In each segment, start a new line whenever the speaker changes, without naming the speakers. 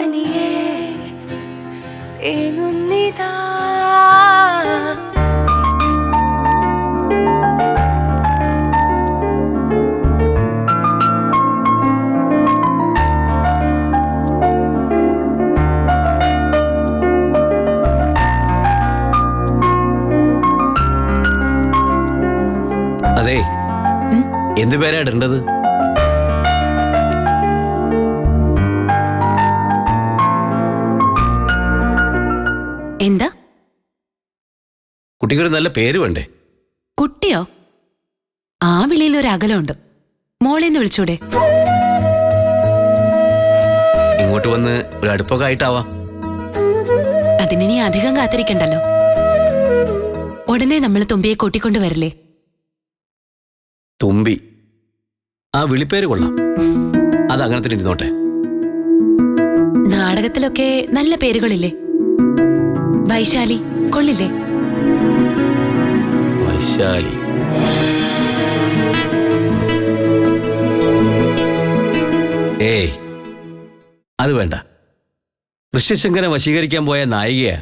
തനിയെ ഏങ്ങുന്നിതാ.
അതെ, എന്ത് പേരാ ഇടേണ്ടത്?
എന്താ?
കുട്ടിക്കൊരു നല്ല പേര് വേണ്ടേ?
കുട്ടിയോ? ആ വിളിയിൽ ഒരു അകലമുണ്ട്. മോളേന്ന് വിളിച്ചൂടെ?
ഇങ്ങോട്ട് വന്ന് ഒരു അടുപ്പൊക്കെ ആയിട്ടാവാം.
അതിനി അധികം കാത്തിരിക്കണ്ടല്ലോ. ഉടനെ നമ്മൾ തുമ്പിയെ കൂട്ടിക്കൊണ്ട് വരില്ലേ?
തുമ്പി, ആ വിളിപ്പേര് കൊള്ളാം. അത് അങ്ങനെ തന്നെ ഇരുന്നോട്ടെ.
നാടകത്തിലൊക്കെ നല്ല പേരുകളില്ലേ? വൈശാലി കൊള്ളില്ലേ?
വൈശാലി, ഏയ് അത് വേണ്ട. ഋഷ്യശങ്കരനെ വശീകരിക്കാൻ പോയ നായികയാ,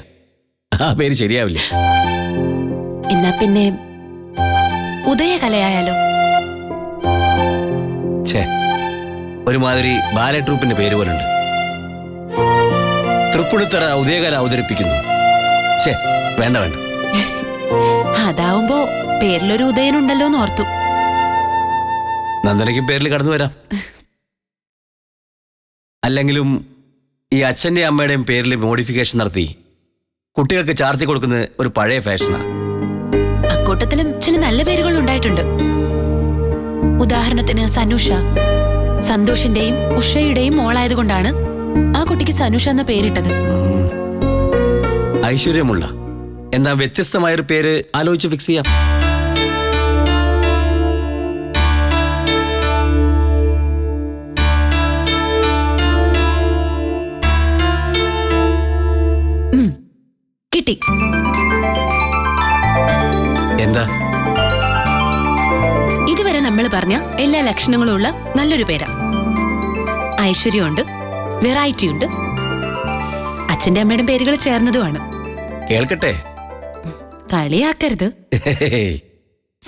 ആ പേര് ശരിയാവില്ല.
എന്നാ പിന്നെ ഉദയകലയായാലോ?
ഛേ, ഒരുമാതിരി ബാലെ ട്രൂപ്പിന്റെ പേര് പോലുണ്ട്. തൃപ്പുണിത്തറ ഉദയകല അവതരിപ്പിക്കുന്നു. ഛേ, വേണ്ട വേണ്ട.
അതാവുമ്പോ പേരിലൊരു ഉദയനുണ്ടല്ലോ എന്ന് ഓർത്തു.
നന്ദനയ്ക്കും പേരിൽ കടന്നു വരാം. അല്ലെങ്കിലും ഈ അച്ഛൻ്റെയും അമ്മയുടെയും പേരിൽ മോഡിഫിക്കേഷൻ നടത്തി കുട്ടികൾക്ക് ചാർത്തി കൊടുക്കുന്നത് ഒരു പഴയ ഫാഷനാണ്.
അക്കൂട്ടത്തിലും ചില നല്ല പേരുകൾ ഉണ്ടായിട്ടുണ്ട്. ഉദാഹരണത്തിന് സനുഷ. സന്തോഷിന്റെയും ഉഷയുടെയും മോളായതുകൊണ്ടാണ് ആ കുട്ടിക്ക് സനുഷ എന്ന പേരിട്ടത്.
ഐശ്വര്യമുള്ള എന്നാ വ്യത്യസ്തമായൊരു പേര് ആലോചിച്ച് ഫിക്സ് ചെയ്യാം.
കിട്ടി.
എന്താ?
ഇതുവരെ നമ്മൾ പറഞ്ഞ എല്ലാ ലക്ഷണങ്ങളും ഉള്ള നല്ലൊരു പേരാ. ഐശ്വര്യമുണ്ട്, വെറൈറ്റി ഉണ്ട്, അച്ഛന്റെ അമ്മയുടെ പേരുകൾ ചേർന്നതുമാണ്.
കേൾക്കട്ടെ?
കളിയാക്കരുത്,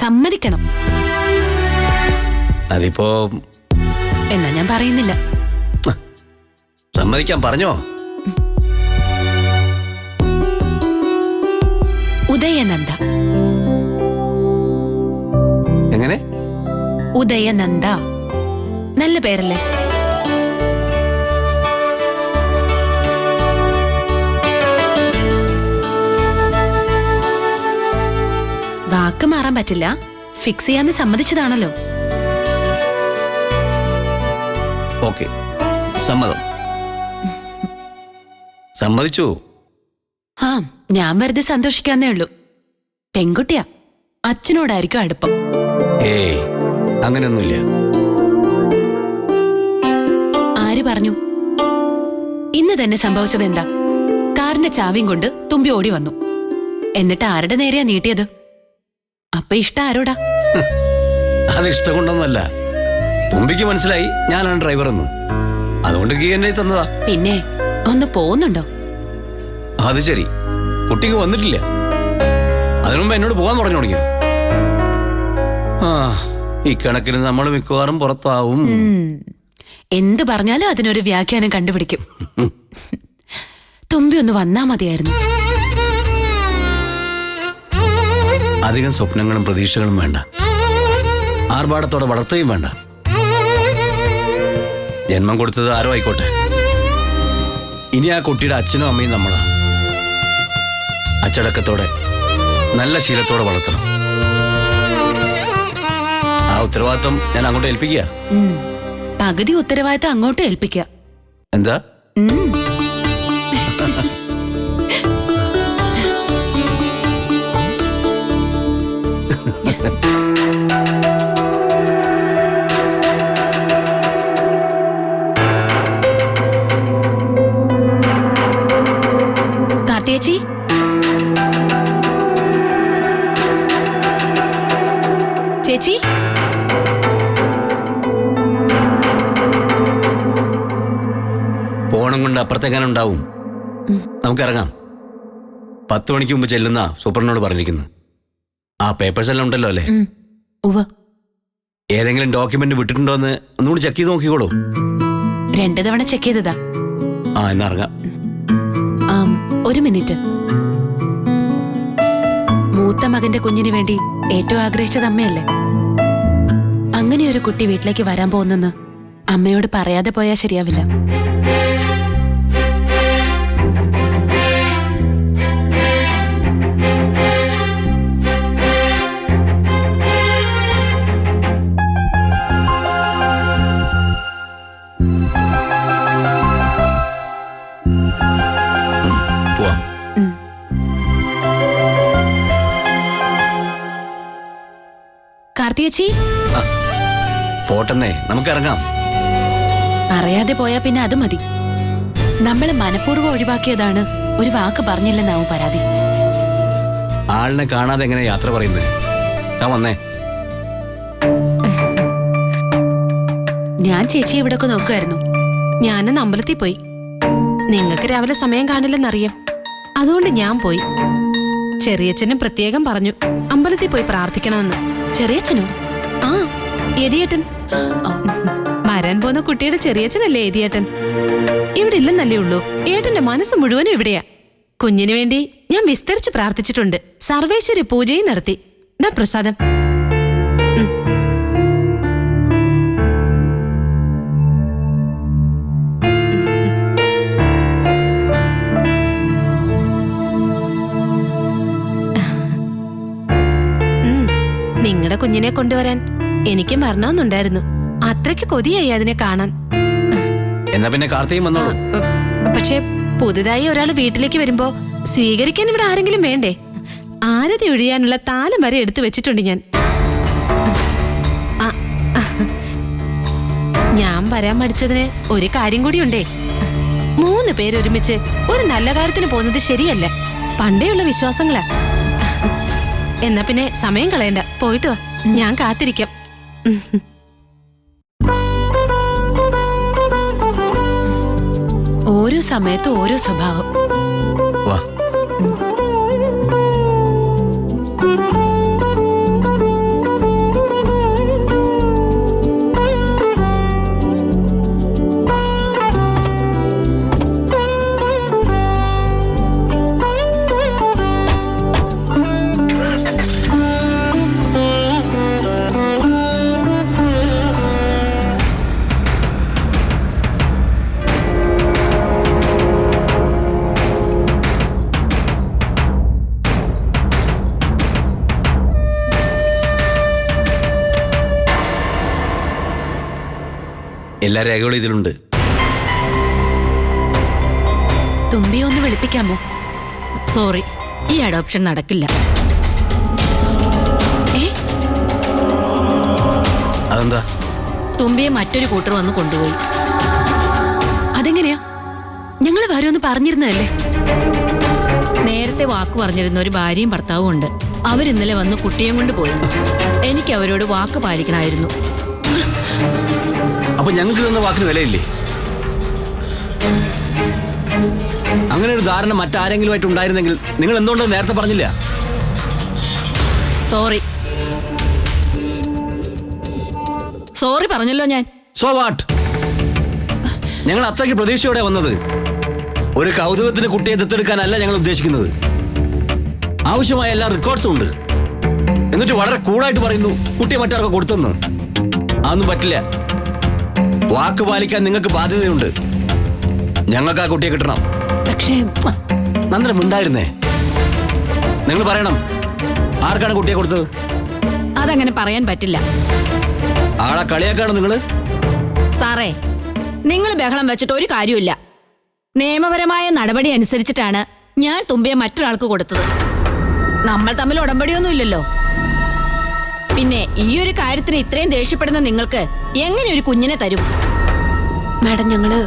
സമ്മതിക്കണം.
അതിപ്പോ
എന്നാ ഞാൻ പറയുന്നില്ല.
സമ്മതിക്കാൻ പറഞ്ഞോ?
ഉദയനന്ദ.
എങ്ങനെ?
ഉദയനന്ദ നല്ല പേരല്ലേ? വാക്ക് മാറാൻ പറ്റില്ല. ഫിക്സ് ചെയ്യാന്ന് സമ്മതിച്ചതാണല്ലോ.
ഓക്കെ, സമ്മതം. സമ്മതിച്ചു.
ആ, ഞാൻ വെറുതെ സന്തോഷിക്കാന്നേ ഉള്ളൂ. പെൺകുട്ടിയാ, അച്ഛനോടായിരിക്കും അടുപ്പം.
ഏയ്, അങ്ങനെയൊന്നുമില്ല.
ആര് പറഞ്ഞു? ഇന്ന് തന്നെ സംഭവിച്ചത് എന്താ? കാറിന്റെ ചാവിയും കൊണ്ട് തുമ്പി ഓടി വന്നു. എന്നിട്ട് ആരുടെ നേരെയാ നീട്ടിയത്? അപ്പൊ ഇഷ്ടം ആരോടാ?
അത് ഇഷ്ടം കൊണ്ടൊന്നുമല്ല. തുമ്പിക്ക് മനസ്സിലായി ഞാനാണ് ഡ്രൈവർ എന്ന്. അതുകൊണ്ട് കീ എന്നെ തന്നതാ.
പിന്നെ ഒന്ന് പോകുന്നുണ്ടോ?
അത് ശരി, കുട്ടിക്ക് വന്നിട്ടില്ല. അതിനു മുമ്പ് എന്നോട് പോകാൻ പറഞ്ഞു തുടങ്ങിയോ? ആ, ഇക്കണക്കിന് നമ്മൾ മിക്കവാറും പുറത്താവും.
എന്ത് പറഞ്ഞാലും അതിനൊരു വ്യാഖ്യാനം കണ്ടുപിടിക്കും. തുമ്പി ഒന്ന് വന്നാ മതിയായിരുന്നു.
അധികം സ്വപ്നങ്ങളും പ്രതീക്ഷകളും വേണ്ട, ആർഭാടത്തോടെ വളർത്തുകയും വേണ്ട. ജന്മം കൊടുത്തത് ആരോ ആയിക്കോട്ടെ, ഇനി ആ കുട്ടിയുടെ അച്ഛനും അമ്മയും നമ്മളാ. അച്ചടക്കത്തോടെ നല്ല ശീലത്തോടെ വളർത്തണം. ആ ഉത്തരവാദിത്വം ഞാൻ അങ്ങോട്ട് ഏൽപ്പിക്കുക.
പകുതി ഉത്തരവാദിത്തം അങ്ങോട്ട് ഏൽപ്പിക്കുക.
എന്താ?
കാർത്തിയേച്ചി, ചേച്ചി,
പോണം കൊണ്ട് അപ്പുറത്തെങ്ങാനും ഉണ്ടാവും. നമുക്കിറങ്ങാം. 10 മണിക്ക് മുമ്പ് ചെല്ലുന്ന സൂപ്പറിനോട് പറഞ്ഞിരിക്കുന്നു. ആ പേപ്പേഴ്സ് എല്ലാം ഉണ്ടല്ലോ അല്ലേ?
ഉവ്വ്.
ഏതെങ്കിലും ഡോക്യുമെന്റ് വിട്ടിട്ടുണ്ടോ എന്ന് ഒന്നുകൂടി ചെക്ക് ചെയ്ത് നോക്കിക്കോളൂ.
2 തവണ ചെക്ക് ചെയ്തതാ.
ആ, എന്നാ ഇറങ്ങാം.
ഒരു മിനിറ്റ്. മൂത്ത മകന്റെ കുഞ്ഞിന് വേണ്ടി ഏറ്റവും ആഗ്രഹിച്ചത് അമ്മയല്ലേ? അങ്ങനെ ഒരു കുട്ടി വീട്ടിലേക്ക് വരാൻ പോകുന്നെന്ന് അമ്മയോട് പറയാതെ പോയാൽ ശരിയാവില്ല. കാർത്തിയേച്ചി,
പോട്ടെന്നേ, നമുക്കിറങ്ങാം.
അറിയാതെ പോയാ പിന്നെ അത് മതി. നമ്മള് മനഃപൂർവ്വം ഒഴിവാക്കിയതാണ്, ഒരു വാക്ക് പറഞ്ഞില്ലെന്നാവും പരാതി.
ആളിനെ കാണാതെ എങ്ങനെ യാത്ര പറയുന്നത്? ഞാൻ വന്നേ.
ഞാൻ ചേച്ചി ഇവിടൊക്കെ നോക്കുമായിരുന്നു.
ഞാനന്ന് അമ്പലത്തിൽ പോയി. നിങ്ങൾക്ക് രാവിലെ സമയം കാണില്ലെന്നറിയാം, അതുകൊണ്ട് ഞാൻ പോയി. ചെറിയച്ഛനും പ്രത്യേകം പറഞ്ഞു അമ്പലത്തിൽ പോയി പ്രാർത്ഥിക്കണമെന്ന്.
ചെറിയച്ഛനോ?
ആ, എതിയേട്ടൻ. വരാൻ പോന്ന കുട്ടിയുടെ ചെറിയച്ഛനല്ലേ എതിയേട്ടൻ? ഇവിടെ ഇല്ലെന്നല്ലേ ഉള്ളൂ. ഏട്ടന്റെ മനസ്സ് മുഴുവനും ഇവിടെയാ. കുഞ്ഞിനു വേണ്ടി ഞാൻ വിസ്തരിച്ച് പ്രാർത്ഥിച്ചിട്ടുണ്ട്. സർവേശ്വരി പൂജയും നടത്തി. ദാ പ്രസാദം. നിങ്ങളുടെ കുഞ്ഞിനെ കൊണ്ടുവരാൻ എനിക്കും വരണമെന്നുണ്ടായിരുന്നു. അത്രയ്ക്ക് കൊതിയായി അതിനെ കാണാൻ.
എന്നാ പിന്നെ കാർത്തിയും വന്നോളൂ.
പക്ഷെ പുതുതായി ഒരാൾ വീട്ടിലേക്ക് വരുമ്പോ സ്വീകരിക്കാൻ ഇവിടെ ആരെങ്കിലും വേണ്ടേ? ആരതി ഒഴിയാനുള്ള താലം വരെ എടുത്തു വെച്ചിട്ടുണ്ട് ഞാൻ. ഞാൻ വരാൻ മടിച്ചതിന് ഒരു കാര്യം കൂടിയുണ്ടേ. 3 പേരൊരുമിച്ച് ഒരു നല്ല കാര്യത്തിന് പോകുന്നത് ശരിയല്ല. പണ്ടേയുള്ള വിശ്വാസങ്ങളാ. എന്നാ പിന്നെ സമയം കളയണ്ട, പോയിട്ട് വാ. ഞാൻ കാത്തിരിക്കാം.
ഓരോ സമയത്ത് ഓരോ സ്വഭാവം.
വാ. എല്ലാ രേഖകളും ഇതിലുണ്ട്.
തുമ്പിയെ ഒന്ന് വിളിപ്പിക്കാമോ?
സോറി, ഈ അഡോപ്ഷൻ നടക്കില്ല.
അതെന്താ?
തുമ്പിയെ മറ്റൊരു കൂട്ടർ വന്ന് കൊണ്ടുപോയി.
അതെങ്ങനെയാ? ഞങ്ങൾ വരുമെന്ന് പറഞ്ഞിരുന്നതല്ലേ?
നേരത്തെ വാക്ക് പറഞ്ഞിരുന്ന ഒരു ഭാര്യയും ഭർത്താവും ഉണ്ട്. അവരിന്നലെ വന്ന് കുട്ടിയെ കൊണ്ട് പോയി. എനിക്ക് അവരോട് വാക്ക് പാലിക്കണമായിരുന്നു.
അപ്പൊ ഞങ്ങൾക്ക് തന്ന വാക്കിന് വിലയില്ലേ? അങ്ങനെ ഒരു ധാരണ മറ്റാരെങ്കിലുമായിട്ട് ഉണ്ടായിരുന്നെങ്കിൽ നിങ്ങൾ എന്തുകൊണ്ടോ നേരത്തെ പറഞ്ഞില്ല?
സോറി പറഞ്ഞല്ലോ ഞാൻ.
So what? ഞങ്ങൾ അത്രയ്ക്ക് പ്രതീക്ഷയോടെ വന്നത്. ഒരു കൗതുകത്തിന് കുട്ടിയെ ദത്തെടുക്കാനല്ല ഞങ്ങൾ ഉദ്ദേശിക്കുന്നത്. ആവശ്യമായ എല്ലാ റെക്കോർഡ്സും ഉണ്ട്. എന്നിട്ട് വളരെ കൂളായിട്ട് പറയുന്നു കുട്ടിയെ മറ്റാർക്ക് കൊടുത്തെന്ന്. അതൊന്നും പറ്റില്ല. വാക്ക് പാലിക്കാൻ നിങ്ങൾക്ക് ബാധ്യതയുണ്ട്. ഞങ്ങൾക്ക് ആ കുട്ടിയെ കിട്ടണം.
പക്ഷേ
നന്ദനം ഉണ്ടായിരുന്നേ. നിങ്ങൾ പറയണം, ആർക്കാണ് കുട്ടിയെ കൊടുത്തത്?
അതങ്ങനെ പറയാൻ പറ്റില്ല.
ആളെ കളിയാക്കാണോ നിങ്ങള്?
സാറേ, നിങ്ങൾ ബഹളം വെച്ചിട്ട് ഒരു കാര്യമില്ല. നിയമപരമായ നടപടി അനുസരിച്ചിട്ടാണ് ഞാൻ തുമ്പിയെ മറ്റൊരാൾക്ക് കൊടുത്തത്. നമ്മൾ തമ്മിൽ ഉടമ്പടിയൊന്നുമില്ലല്ലോ. പിന്നെ ഈ ഒരു കാര്യത്തിന് ഇത്രയും ദേഷ്യപ്പെടുന്ന നിങ്ങൾക്ക് എങ്ങനെ ഒരു കുഞ്ഞിനെ തരും?
മാഡം, ഞങ്ങള്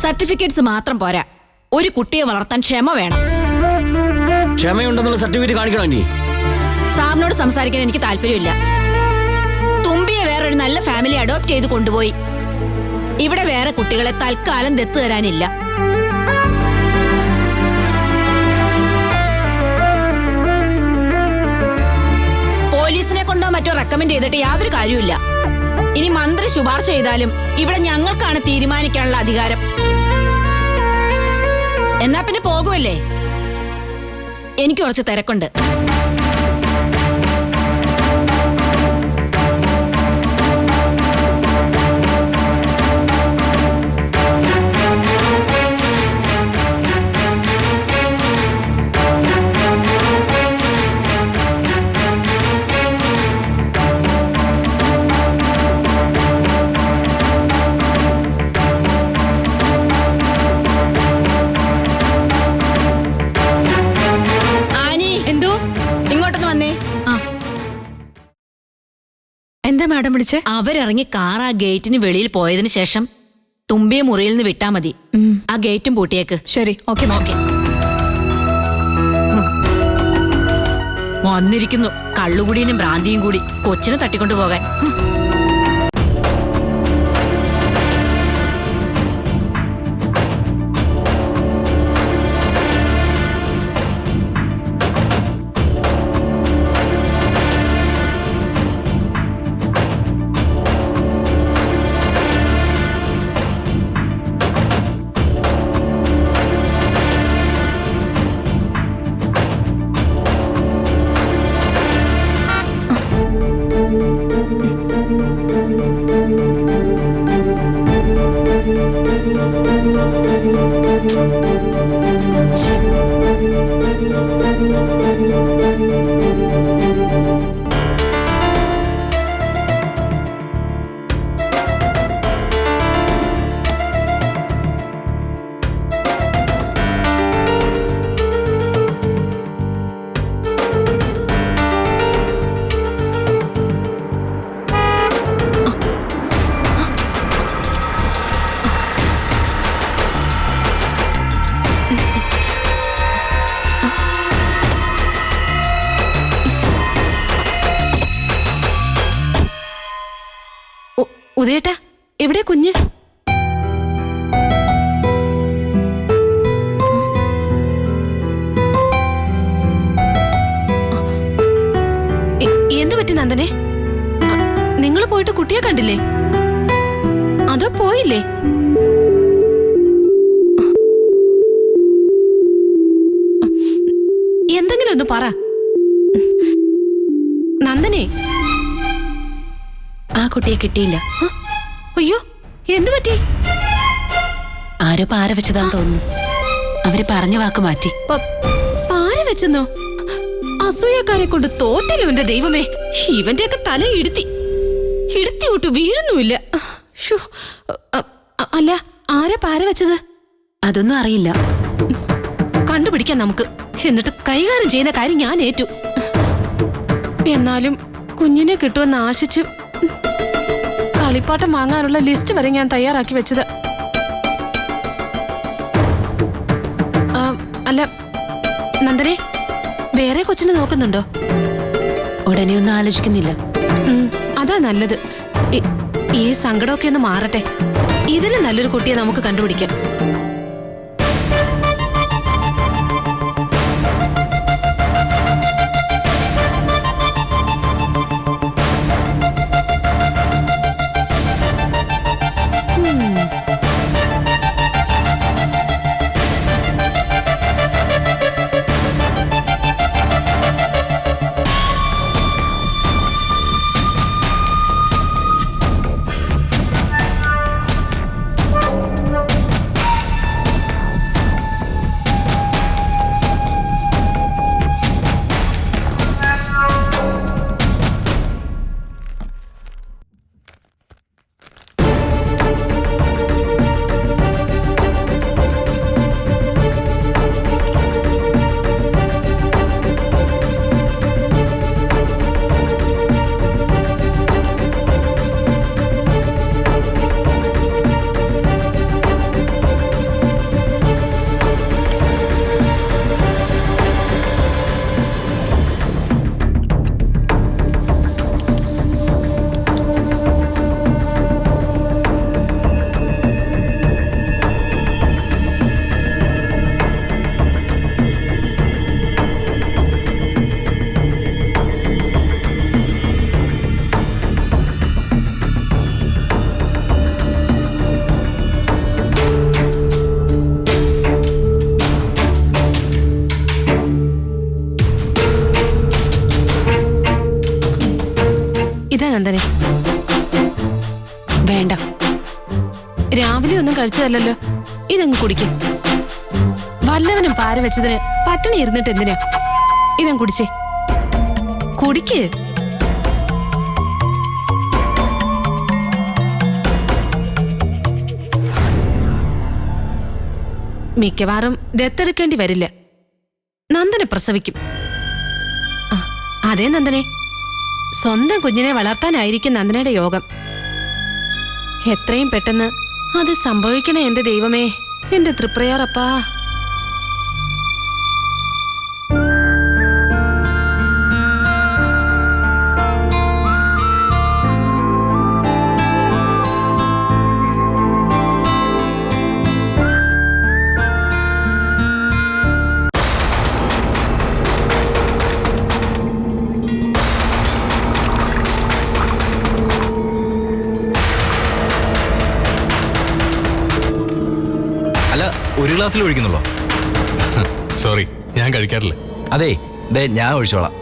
സർട്ടിഫിക്കറ്റ്സ് മാത്രം പോരാ, ഒരു കുട്ടിയെ വളർത്താൻ ക്ഷമ വേണം.
ക്ഷമയുണ്ടെന്നുള്ള സർട്ടിഫിക്കറ്റ് കാണിക്കണം. ഇനി
സാറിനോട് സംസാരിക്കാൻ എനിക്ക് താല്പര്യമില്ല. തുമ്പിയെ വേറൊരു നല്ല ഫാമിലി അഡോപ്റ്റ് ചെയ്ത് കൊണ്ടുപോയി. ഇവിടെ വേറെ കുട്ടികളെ തൽക്കാലം ദത്ത് തരാനില്ല. പോലീസിനെ കൊണ്ടോ മറ്റോ റെക്കമെൻഡ് ചെയ്തിട്ട് യാതൊരു കാര്യമില്ല. ഇനി മന്ത്രി ശുപാർശ ചെയ്താലും ഇവിടെ ഞങ്ങൾക്കാണ് തീരുമാനിക്കാനുള്ള അധികാരം. എന്നാ പിന്നെ പോകുമല്ലേ? എനിക്ക് കുറച്ച് തിരക്കുണ്ട്.
എന്താ മാഡം വിളിച്ചേ?
അവരിറങ്ങി കാർ ആ ഗേറ്റിന് വെളിയിൽ പോയതിനു ശേഷം തുമ്പിയെ മുറിയിൽ നിന്ന് വിട്ടാ മതി. ആ ഗേറ്റും പൂട്ടിയേക്ക്.
ശരി, ഓക്കെ ഓക്കെ.
വന്നിരിക്കുന്നു കള്ളുകുടിയും ഭ്രാന്തിയും കൂടി കൊച്ചിനെ തട്ടിക്കൊണ്ടു പോകാൻ.
ഉദയേട്ടാ, എവിടെ കുഞ്ഞ്? എന്ത് പറ്റി നന്ദനെ? നിങ്ങൾ പോയിട്ട് കുട്ടിയെ കണ്ടില്ലേ? അതോ പോയില്ലേ? എന്തെങ്കിലും ഒന്ന് പറ നന്ദനെ.
ആ കുട്ടിയെ കിട്ടിയില്ല.
അയ്യോ, എന്തു പറ്റി?
ആരോ പാര വെച്ചതാന്ന് തോന്നുന്നു. അവര് പറഞ്ഞ വാക്ക് മാറ്റി.
പാര വെച്ചെന്നോ? അസൂയക്കാരെ കൊണ്ട് തോറ്റല്ലോ എന്റെ ദൈവമേ. ഇവന്റെയൊക്കെ തല ഇടുത്തി വിട്ടു വീഴുന്നുമില്ല. അല്ല, ആരാ പാര വെച്ചത്?
അതൊന്നും അറിയില്ല.
കണ്ടുപിടിക്കാം നമുക്ക്. എന്നിട്ട് കൈകാര്യം ചെയ്യുന്ന കാര്യം ഞാൻ ഏറ്റു. എന്നാലും കുഞ്ഞിനെ കിട്ടുമെന്ന് ആശിച്ച് കളിപ്പാട്ടം വാങ്ങാനുള്ള ലിസ്റ്റ് വരെ ഞാൻ തയ്യാറാക്കി വെച്ചത്. അല്ല നന്ദനെ, വേറെ കൊച്ചിനെ നോക്കുന്നുണ്ടോ?
ഉടനെ ഒന്നും ആലോചിക്കുന്നില്ല.
അതാ നല്ലത്. ഈ സങ്കടമൊക്കെ ഒന്ന് മാറട്ടെ. ഇതിന് നല്ലൊരു കുട്ടിയെ നമുക്ക് കണ്ടുപിടിക്കാം. നന്ദനെ.
വേണ്ട.
രാവിലെ ഒന്നും കഴിച്ചതല്ലോ, ഇതങ്ങ് കുടിക്ക്. വല്ലവനും പാര വെച്ചതിന് പട്ടിണി ഇരുന്നിട്ട് എന്തിനാ? ഇതങ്ങ് കുടിച്ചേ, കുടിക്ക്. മിക്കവാറും ദത്തെടുക്കേണ്ടി വരില്ല. നന്ദനെ പ്രസവിക്കും. അതേ നന്ദനെ, സ്വന്തം കുഞ്ഞിനെ വളർത്താനായിരിക്കും നന്ദനയുടെ യോഗം. എത്രയും പെട്ടെന്ന് അത് സംഭവിക്കണേ എന്റെ ദൈവമേ, എന്റെ തൃപ്രയാറപ്പാ.
അല്ല, ഒരു ഗ്ലാസ്സിൽ ഒഴിക്കുന്നുള്ളോ?
സോറി, ഞാൻ കഴിക്കാറില്ല.
അതെ, ദേ ഞാൻ ഒഴിച്ചോളാം.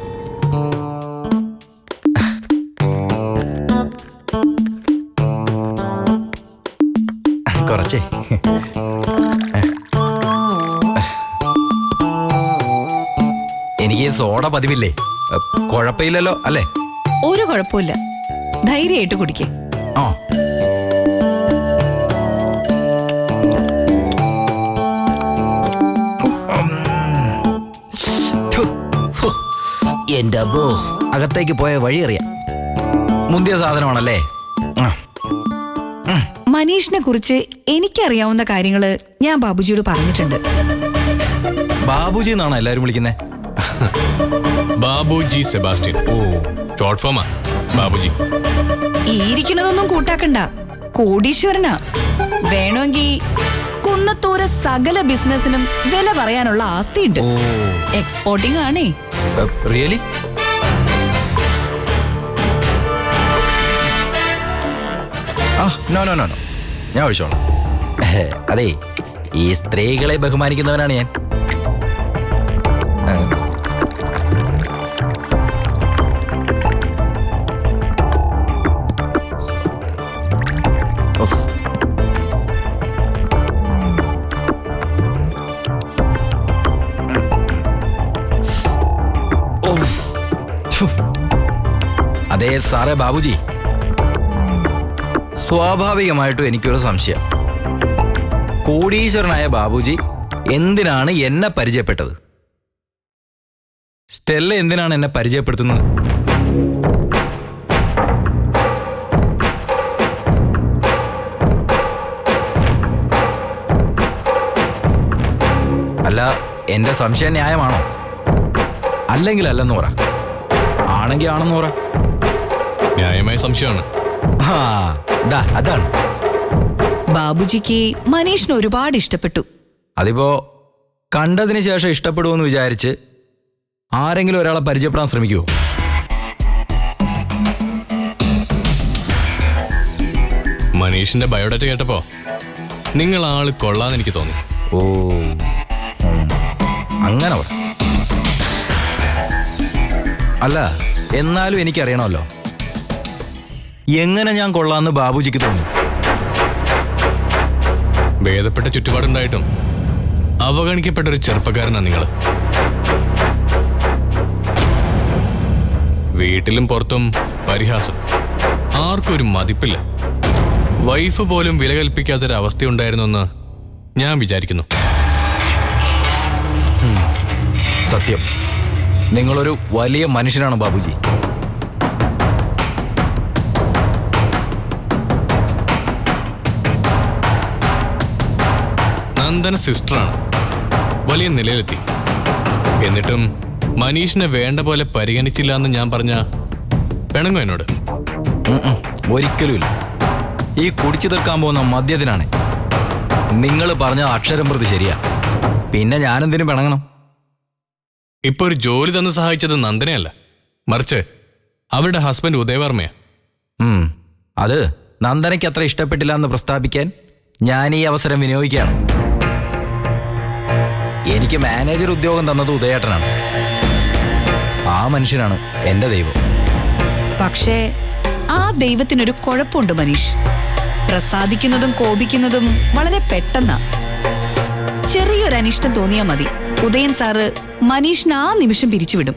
കുറച്ചേ. എനിക്ക് സോഡ പതിവില്ലേ? കുഴപ്പമില്ലല്ലോ അല്ലേ?
ഒരു കുഴപ്പമില്ല, ധൈര്യമായിട്ട് കുടിക്കേ.
ആ, എന്റെ അബ്ബോ, അകത്തേക്ക് പോയ വഴി അറിയാം. മുന്തിയ സാധനമാണല്ലേ?
മനീഷിനെ കുറിച്ച് എനിക്കറിയാവുന്ന കാര്യങ്ങള് ഞാൻ ബാബുജിയോട് പറഞ്ഞിട്ടുണ്ട്.
ബാബുജി എന്നാണോ എല്ലാരും വിളിക്കുന്നേ?
ബാബുജി സെബാസ്റ്റ്യൻ.
ഓ,
ഷോർട്ട് ഫോമാ ബാബുജി.
ഈ ഇരിക്കണതൊന്നും കൂട്ടാക്കണ്ട, കോടീശ്വരനാ. വേണമെങ്കിൽ കുന്നത്തൂരെ സകല ബിസിനസിനും വില പറയാനുള്ള ആസ്തിയുണ്ട്. എക്സ്പോർട്ടിംഗ് ആണേ.
Really? No no no no, ഞാൻ ഒഴിച്ചോളാം. അതെ, ഈ സ്ത്രീകളെ ബഹുമാനിക്കുന്നവനാണ് ഞാൻ. അതെ സാറേ ബാബുജി, സ്വാഭാവികമായിട്ടും എനിക്കൊരു സംശയം. കോടീശ്വരനായ ബാബുജി എന്തിനാണ് എന്നെ പരിചയപ്പെട്ടത്? സ്റ്റെല്ല എന്തിനാണ് എന്നെ പരിചയപ്പെടുത്തുന്നത്? അല്ല, എന്റെ സംശയം ന്യായമാണോ? അല്ലെങ്കിൽ അല്ലെന്ന് പറ, ആണെങ്കിൽ ആണെന്ന് പറ.
ന്യായമായ സംശയമാണ്.
ആ, അതാണ്.
ബാബുജിക്ക് മനീഷിനെ ഒരുപാട് ഇഷ്ടപ്പെട്ടു.
അതിപ്പോ കണ്ടതിന് ശേഷം ഇഷ്ടപ്പെടുമെന്ന് വിചാരിച്ച് ആരെങ്കിലും ഒരാളെ പരിചയപ്പെടാൻ ശ്രമിക്കുമോ?
മനീഷിന്റെ ബയോഡാറ്റ കേട്ടപ്പോ നിങ്ങൾ ആള് കൊള്ളാന്ന് എനിക്ക് തോന്നി.
ഓ, അങ്ങനെ പറ. അല്ല, എന്നാലും എനിക്കറിയണമല്ലോ, എങ്ങനെ ഞാൻ കൊള്ളാന്ന് ബാബുജിക്ക് തോന്നി?
ഭേദപ്പെട്ട ചുറ്റുപാടുണ്ടായിട്ടും അവഗണിക്കപ്പെട്ട ഒരു ചെറുപ്പക്കാരനാണ് നിങ്ങൾ. വീട്ടിലും പുറത്തും പരിഹാസം, ആർക്കും ഒരു മതിപ്പില്ല. വൈഫ് പോലും വില കൽപ്പിക്കാത്തൊരവസ്ഥയുണ്ടായിരുന്നു എന്ന് ഞാൻ വിചാരിക്കുന്നു.
സത്യം, നിങ്ങളൊരു വലിയ മനുഷ്യനാണ് ബാബുജി.
നന്ദന സിസ്റ്ററാണ്, വലിയ നിലയിലെത്തി. എന്നിട്ടും മനീഷിനെ വേണ്ട പോലെ പരിഗണിച്ചില്ല എന്ന് ഞാൻ പറഞ്ഞ പിണങ്ങോ എന്നോട്?
ഒരിക്കലുമില്ല. ഈ കുടിച്ചു തീർക്കാൻ പോകുന്ന മദ്യത്തിനാണ്. നിങ്ങൾ പറഞ്ഞ അക്ഷരം പ്രതി ശരിയാ, പിന്നെ ഞാനെന്തിനും പിണങ്ങണം?
ഇപ്പൊ ഒരു ജോലി തന്ന് സഹായിച്ചത് നന്ദനയല്ല, മറിച്ച് അവരുടെ ഹസ്ബൻഡ് ഉദയവർമ്മയാ.
അത് നന്ദനയ്ക്ക് അത്ര ഇഷ്ടപ്പെട്ടില്ല എന്ന് പ്രസ്താവിക്കാൻ ഞാൻ ഈ അവസരം വിനിയോഗിക്കുകയാണ്. എനിക്ക് മാനേജർ ഉദ്യോഗം തന്നത് ഉദയേട്ടനാണ്. ആ മനുഷ്യനാണ് എന്റെ ദൈവം.
പക്ഷേ ആ ദൈവത്തിനൊരു കുഴപ്പമുണ്ട് മനീഷ്. പ്രസാദിക്കുന്നതും കോപിക്കുന്നതും വളരെ പെട്ടെന്നാ. ചെറിയൊരു അനിഷ്ടം തോന്നിയാ മതി, ഉദയൻ സാറ് മനീഷിന് ആ നിമിഷം പിരിച്ചുവിടും.